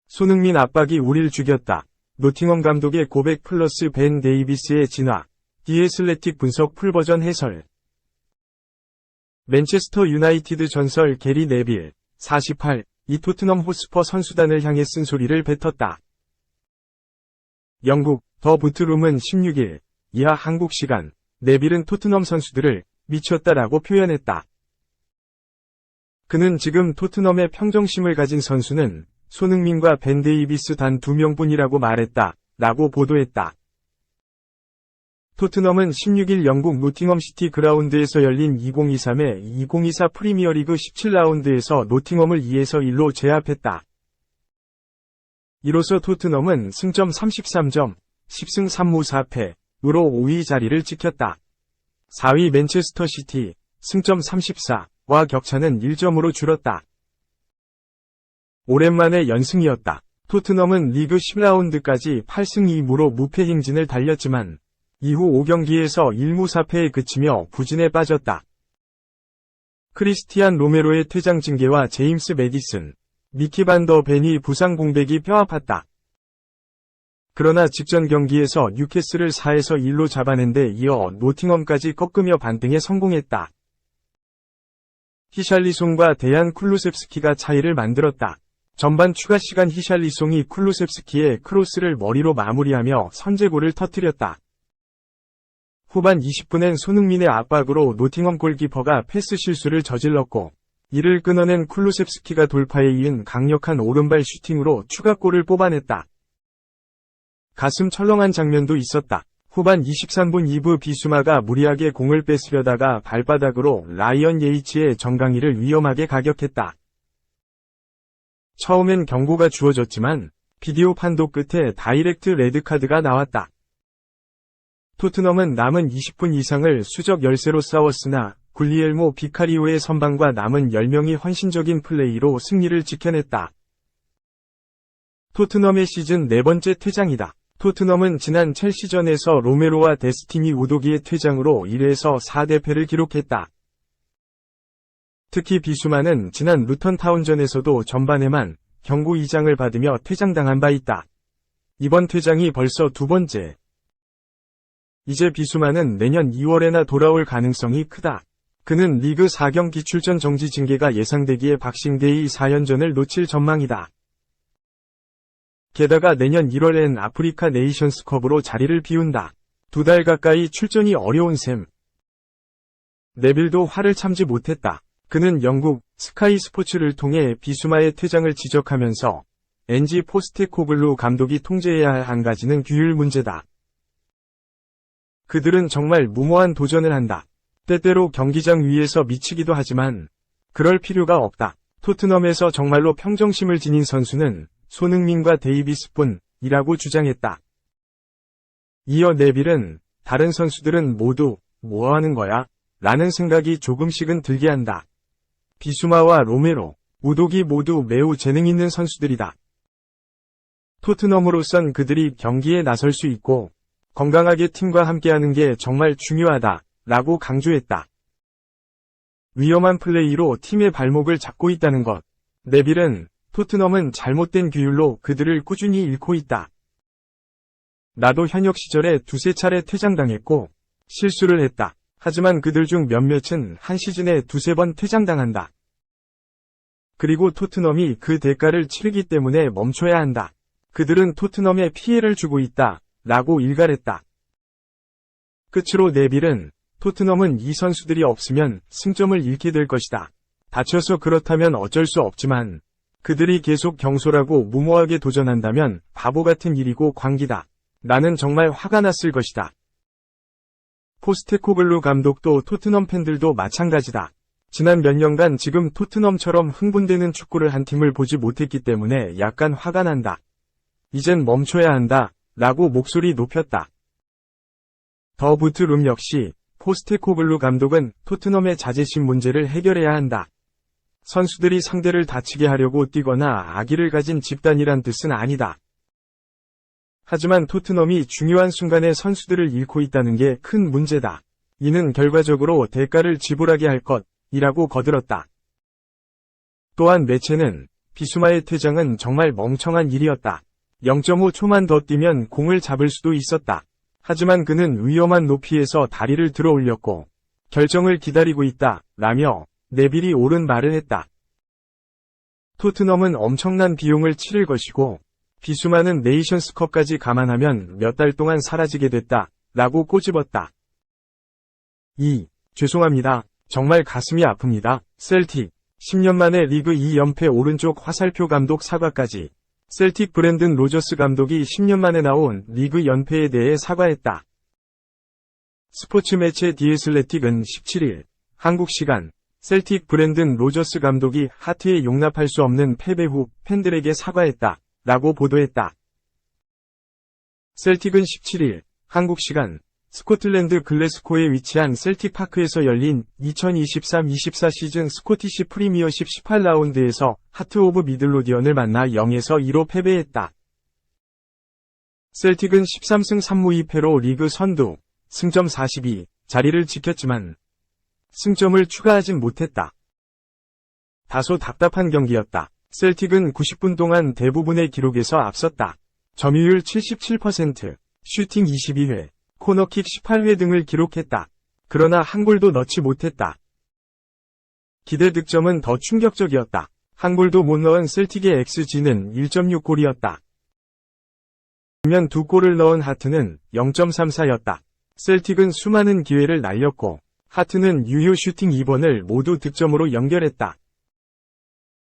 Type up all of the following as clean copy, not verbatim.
손흥민 압박이 우릴 죽였다. 노팅엄 감독의 고백 플러스 벤 데이비스의 진화. 디애슬레틱 분석 풀버전 해설. 맨체스터 유나이티드 전설 게리 네빌, 48, 이 토트넘 호스퍼 선수단을 향해 쓴소리를 뱉었다. 영국 더 부트룸은 16일 이하 한국 시간 네빌은 토트넘 선수들을 미쳤다라고 표현했다. 그는 지금 토트넘의 평정심을 가진 선수는 손흥민과 벤 데이비스 단 2명뿐이라고 말했다. 라고 보도했다. 토트넘은 16일 영국 노팅엄시티 그라운드에서 열린 2023의 2024 프리미어리그 17라운드에서 노팅엄을 2-1로 제압했다. 이로써 토트넘은 승점 33점, 10승 3무 4패으로 5위 자리를 지켰다. 4위 맨체스터 시티, 승점 34와 격차는 1점으로 줄었다. 오랜만에 연승이었다. 토트넘은 리그 10라운드까지 8승 2무로 무패 행진을 달렸지만 이후 5경기에서 1무 4패에 그치며 부진에 빠졌다. 크리스티안 로메로의 퇴장 징계와 제임스 매디슨, 미키 반 더 벤이 부상 공백이 뼈아팠다. 그러나 직전 경기에서 뉴캐슬을 4-1로 잡아낸 데 이어 노팅엄까지 꺾으며 반등에 성공했다. 히샬리송과 데얀 쿨루셉스키가 차이를 만들었다. 전반 추가 시간 히샬리송이 쿨루셉스키의 크로스를 머리로 마무리하며 선제골을 터뜨렸다. 후반 20분엔 손흥민의 압박으로 노팅엄 골키퍼가 패스 실수를 저질렀고 이를 끊어낸 쿨루셉스키가 돌파에 이은 강력한 오른발 슈팅으로 추가골을 뽑아냈다. 가슴 철렁한 장면도 있었다. 후반 23분 이브 비수마가 무리하게 공을 뺏으려다가 발바닥으로 라이언 예이치의 정강이를 위험하게 가격했다. 처음엔 경고가 주어졌지만 비디오 판독 끝에 다이렉트 레드카드가 나왔다. 토트넘은 남은 20분 이상을 수적 열세로 싸웠으나 굴리엘모 비카리오의 선방과 남은 10명이 헌신적인 플레이로 승리를 지켜냈다. 토트넘의 시즌 4번째 퇴장이다. 토트넘은 지난 첼시전에서 로메로와 데스티니 우도기의 퇴장으로 1에서 4대패를 기록했다. 특히 비수마는 지난 루턴 타운전에서도 전반에만 경고 2장을 받으며 퇴장당한 바 있다. 이번 퇴장이 벌써 2번째. 이제 비수마는 내년 2월에나 돌아올 가능성이 크다. 그는 리그 4경기 출전 정지 징계가 예상되기에 박싱데이 4연전을 놓칠 전망이다. 게다가 내년 1월엔 아프리카 네이션스컵으로 자리를 비운다. 2달 가까이 출전이 어려운 셈. 네빌도 화를 참지 못했다. 그는 영국 스카이 스포츠를 통해 비수마의 퇴장을 지적하면서 엔지 포스테코글루 감독이 통제해야 할 한 가지는 규율 문제다. 그들은 정말 무모한 도전을 한다. 때때로 경기장 위에서 미치기도 하지만 그럴 필요가 없다. 토트넘에서 정말로 평정심을 지닌 선수는 손흥민과 데이비스뿐이라고 주장했다. 이어 네빌은 다른 선수들은 모두 뭐 하는 거야? 라는 생각이 조금씩은 들게 한다. 비수마와 로메로, 우도기 모두 매우 재능 있는 선수들이다. 토트넘으로선 그들이 경기에 나설 수 있고 건강하게 팀과 함께하는 게 정말 중요하다 라고 강조했다. 위험한 플레이로 팀의 발목을 잡고 있다는 것. 네빌은 토트넘은 잘못된 규율로 그들을 꾸준히 잃고 있다. 나도 현역 시절에 2-3차례 퇴장당했고 실수를 했다. 하지만 그들 중 몇몇은 한 시즌에 2-3번 퇴장당한다. 그리고 토트넘이 그 대가를 치르기 때문에 멈춰야 한다. 그들은 토트넘에 피해를 주고 있다. 라고 일갈했다. 끝으로 네빌은 토트넘은 이 선수들이 없으면 승점을 잃게 될 것이다. 다쳐서 그렇다면 어쩔 수 없지만 그들이 계속 경솔하고 무모하게 도전한다면 바보 같은 일이고 광기다. 나는 정말 화가 났을 것이다. 포스테코글루 감독도 토트넘 팬들도 마찬가지다. 지난 몇 년간 지금 토트넘처럼 흥분되는 축구를 한 팀을 보지 못했기 때문에 약간 화가 난다. 이젠 멈춰야 한다. 라고 목소리 높였다. 더 부트룸 역시 포스테코글루 감독은 토트넘의 자제심 문제를 해결해야 한다. 선수들이 상대를 다치게 하려고 뛰거나 악의를 가진 집단이란 뜻은 아니다. 하지만 토트넘이 중요한 순간에 선수들을 잃고 있다는 게 큰 문제다. 이는 결과적으로 대가를 지불하게 할 것이라고 거들었다. 또한 매체는 비수마의 퇴장은 정말 멍청한 일이었다. 0.5초만 더 뛰면 공을 잡을 수도 있었다. 하지만 그는 위험한 높이에서 다리를 들어 올렸고 결정을 기다리고 있다 라며 내빌이 옳은 말을 했다. 토트넘은 엄청난 비용을 치를 것이고 비수마는 네이션스컵까지 감안하면 몇 달 동안 사라지게 됐다 라고 꼬집었다. 죄송합니다. 정말 가슴이 아픕니다. 셀틱 10년 만에 리그 2연패 오른쪽 화살표 감독 사과까지. 셀틱 브랜든 로저스 감독이 10년 만에 나온 리그 연패에 대해 사과했다. 스포츠 매체 디 애슬레틱은 17일 한국 시간 셀틱 브랜든 로저스 감독이 하트에 용납할 수 없는 패배 후 팬들에게 사과했다 라고 보도했다. 셀틱은 17일 한국 시간 스코틀랜드 글래스코에 위치한 셀틱 파크에서 열린 2023-24 시즌 스코티시 프리미어십 18라운드에서 하트 오브 미들로디언을 만나 0에서 2로 패배했다. 셀틱은 13승 3무 2패로 리그 선두, 승점 42, 자리를 지켰지만 승점을 추가하진 못했다. 다소 답답한 경기였다. 셀틱은 90분 동안 대부분의 기록에서 앞섰다. 점유율 77%, 슈팅 22회, 코너킥 18회 등을 기록했다. 그러나 한 골도 넣지 못했다. 기대 득점은 더 충격적이었다. 한 골도 못 넣은 셀틱의 XG는 1.6골이었다. 반면 두 골을 넣은 하트는 0.34였다. 셀틱은 수많은 기회를 날렸고 하트는 유효 슈팅 2번을 모두 득점으로 연결했다.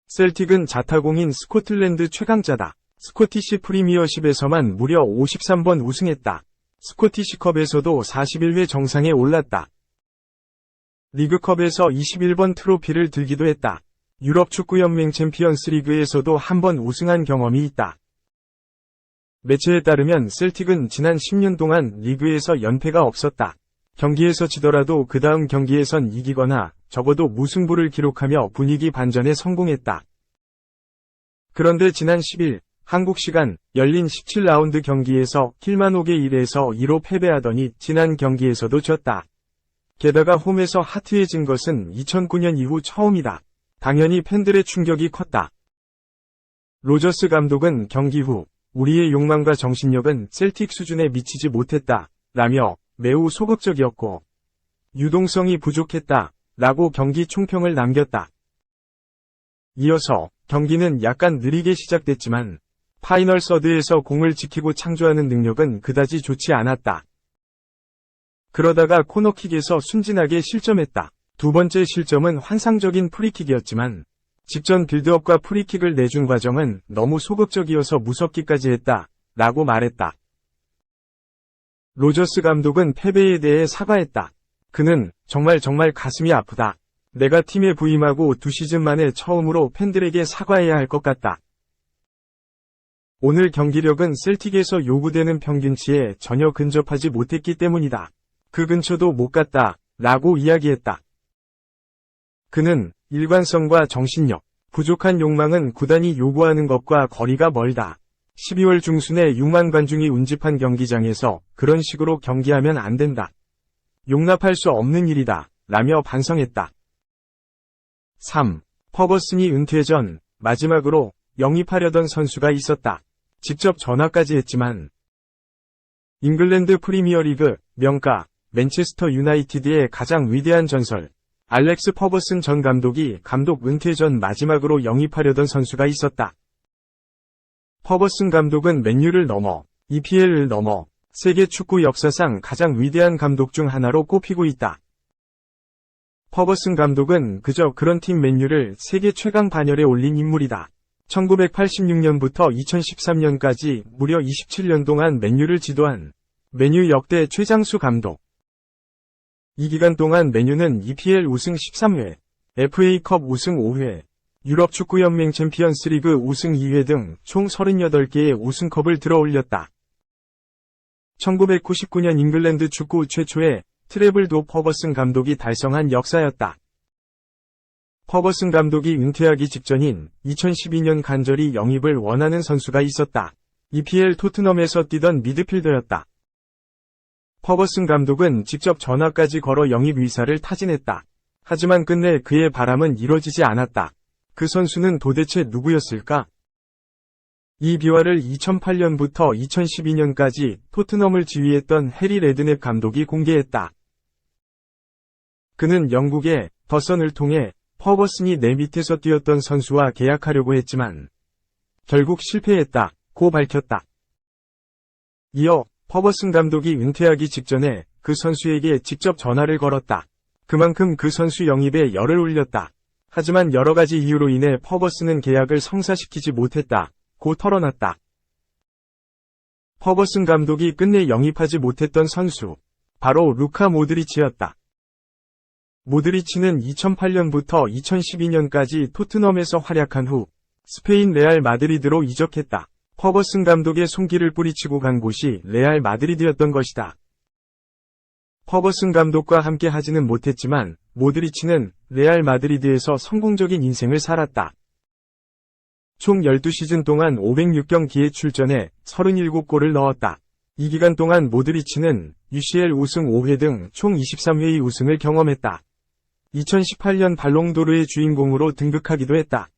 셀틱은 자타공인 스코틀랜드 최강자다. 스코티시 프리미어십에서만 무려 53번 우승했다. 스코티시컵에서도 41회 정상에 올랐다. 리그컵에서 21번 트로피를 들기도 했다. 유럽 축구연맹 챔피언스 리그에서도 한 번 우승한 경험이 있다. 매체에 따르면 셀틱은 지난 10년 동안 리그에서 연패가 없었다. 경기에서 지더라도 그 다음 경기에선 이기거나 적어도 무승부를 기록하며 분위기 반전에 성공했다. 그런데 지난 10일 한국 시간 열린 17라운드 경기에서 킬만옥에 1에서 2로 패배하더니 지난 경기에서도 졌다. 게다가 홈에서 하트에 진 것은 2009년 이후 처음이다. 당연히 팬들의 충격이 컸다. 로저스 감독은 경기 후 우리의 욕망과 정신력은 셀틱 수준에 미치지 못했다 라며 매우 소극적이었고 유동성이 부족했다 라고 경기 총평을 남겼다. 이어서 경기는 약간 느리게 시작됐지만 파이널 서드에서 공을 지키고 창조하는 능력은 그다지 좋지 않았다. 그러다가 코너킥에서 순진하게 실점했다. 두 번째 실점은 환상적인 프리킥이었지만 직전 빌드업과 프리킥을 내준 과정은 너무 소극적이어서 무섭기까지 했다 라고 말했다. 로저스 감독은 패배에 대해 사과했다. 그는 정말 가슴이 아프다. 내가 팀에 부임하고 2시즌 만에 처음으로 팬들에게 사과해야 할 것 같다. 오늘 경기력은 셀틱에서 요구되는 평균치에 전혀 근접하지 못했기 때문이다. 그 근처도 못 갔다 라고 이야기했다. 그는 일관성과 정신력, 부족한 욕망은 구단이 요구하는 것과 거리가 멀다. 12월 중순에 6만 관중이 운집한 경기장에서 그런 식으로 경기하면 안 된다. 용납할 수 없는 일이다 라며 반성했다. 3. 퍼거슨이 은퇴 전 마지막으로 영입하려던 선수가 있었다. 직접 전화까지 했지만 잉글랜드 프리미어리그 명가 맨체스터 유나이티드의 가장 위대한 전설 알렉스 퍼거슨 전 감독이 감독 은퇴 전 마지막으로 영입하려던 선수가 있었다. 퍼거슨 감독은 맨유를 넘어 EPL을 넘어 세계 축구 역사상 가장 위대한 감독 중 하나로 꼽히고 있다. 퍼거슨 감독은 그저 그런 팀 맨유를 세계 최강 반열에 올린 인물이다. 1986년부터 2013년까지 무려 27년 동안 맨유를 지도한 맨유 역대 최장수 감독. 이 기간 동안 맨유는 EPL 우승 13회, FA컵 우승 5회, 유럽 축구연맹 챔피언스리그 우승 2회 등 총 38개의 우승컵을 들어올렸다. 1999년 잉글랜드 축구 최초의 트래블도 퍼거슨 감독이 달성한 역사였다. 퍼거슨 감독이 은퇴하기 직전인 2012년 간절히 영입을 원하는 선수가 있었다. EPL 토트넘에서 뛰던 미드필더였다. 퍼거슨 감독은 직접 전화까지 걸어 영입 의사를 타진했다. 하지만 끝내 그의 바람은 이뤄지지 않았다. 그 선수는 도대체 누구였을까? 이 비화를 2008년부터 2012년까지 토트넘을 지휘했던 해리 레드넵 감독이 공개했다. 그는 영국의 더선을 통해 퍼거슨이 내 밑에서 뛰었던 선수와 계약하려고 했지만 결국 실패했다고 밝혔다. 이어 퍼거슨 감독이 은퇴하기 직전에 그 선수에게 직접 전화를 걸었다. 그만큼 그 선수 영입에 열을 올렸다. 하지만 여러 가지 이유로 인해 퍼거슨은 계약을 성사시키지 못했다고 털어놨다. 퍼거슨 감독이 끝내 영입하지 못했던 선수, 바로 루카 모드리치였다. 모드리치는 2008년부터 2012년까지 토트넘에서 활약한 후 스페인 레알 마드리드로 이적했다. 퍼거슨 감독의 손길을 뿌리치고 간 곳이 레알 마드리드였던 것이다. 퍼거슨 감독과 함께 하지는 못했지만 모드리치는 레알 마드리드에서 성공적인 인생을 살았다. 총 12시즌 동안 506경기에 출전해 37골을 넣었다. 이 기간 동안 모드리치는 UCL 우승 5회 등 총 23회의 우승을 경험했다. 2018년 발롱도르의 주인공으로 등극하기도 했다.